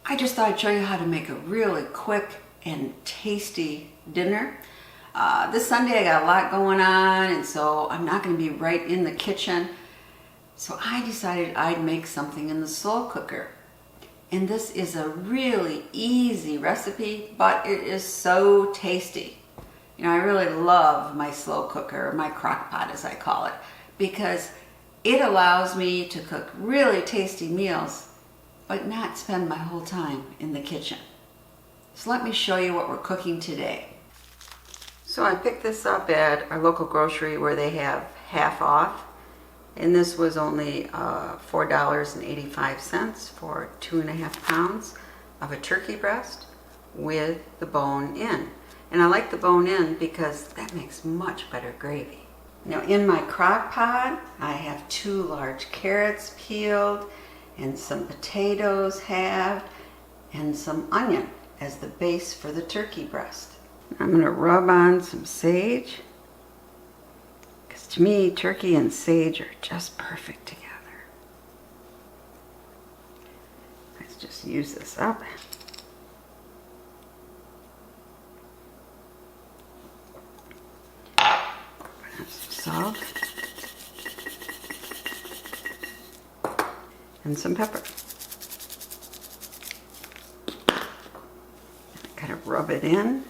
I just thought I'd show you how to make a really quick and tasty dinner. This Sunday I got a lot going on, and so I'm not going to be right in the kitchen. So I decided I'd make something in the slow cooker. And this is a really easy recipe, but it is so tasty. You know, I really love my slow cooker, or my Crockpot as I call it, because it allows me to cook really tasty meals, but not spend my whole time in the kitchen. So let me show you what we're cooking today. So I picked this up at our local grocery where they have half off. And this was only $4.85 for 2.5 pounds of a turkey breast with the bone in. And I like the bone in because that makes much better gravy. Now in my crock pot, I have 2 large carrots peeled and some potatoes halved and some onion as the base for the turkey breast. I'm going to rub on some sage. To me, turkey and sage are just perfect together. Let's just use this up. Put on some salt and some pepper. And kind of rub it in.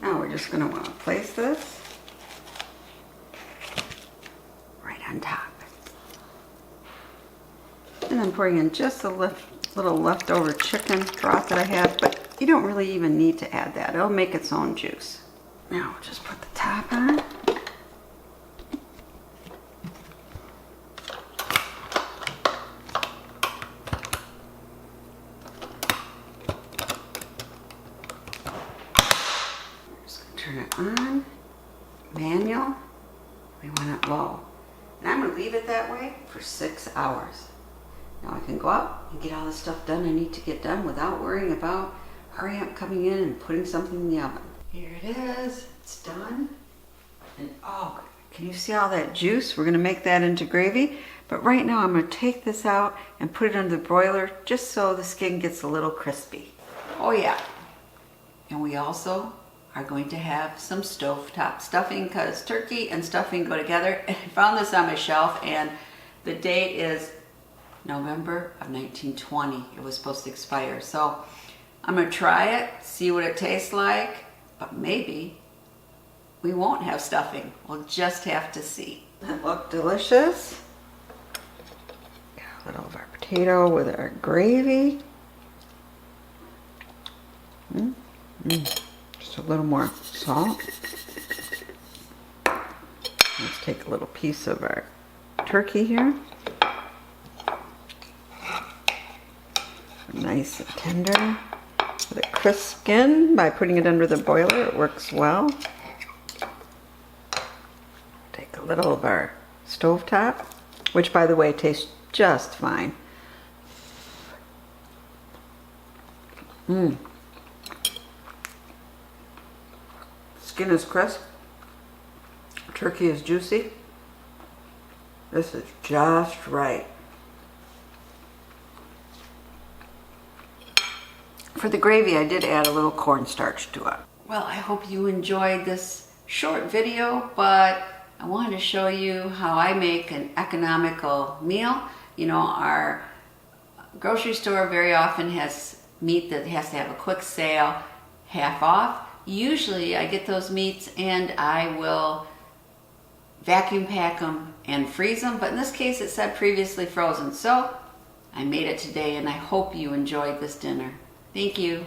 Now we're just going to want to place this right on top. And I'm pouring in just a little leftover chicken broth that I have, but you don't really even need to add that. It'll make its own juice. Now we'll just put the top on. Turn it on, manual, we want it low. And I'm going to leave it that way for 6 hours. Now I can go out and get all the stuff done I need to get done without worrying about hurry up coming in and putting something in the oven. Here it is, it's done. And oh, can you see all that juice? We're going to make that into gravy. But right now I'm going to take this out and put it under the broiler just so the skin gets a little crispy. Oh yeah. And we also are going to have some stovetop stuffing because turkey and stuffing go together. And I found this on my shelf and the date is November of 1920. It was supposed to expire. So I'm going to try it, see what it tastes like, but maybe we won't have stuffing. We'll just have to see. It looked delicious. Got a little of our potato with our gravy. Just a little more salt. Let's take a little piece of our turkey here. Nice and tender. With a crisp skin by putting it under the boiler, it works well. Take a little of our stovetop, which by the way tastes just fine. Skin is crisp, turkey is juicy. This is just right. For the gravy, I did add a little cornstarch to it. Well, I hope you enjoyed this short video, but I wanted to show you how I make an economical meal. You know, our grocery store very often has meat that has to have a quick sale, half off. Usually I get those meats and I will vacuum pack them and freeze them, but in this case it said previously frozen, so I made it today and I hope you enjoyed this dinner. Thank you.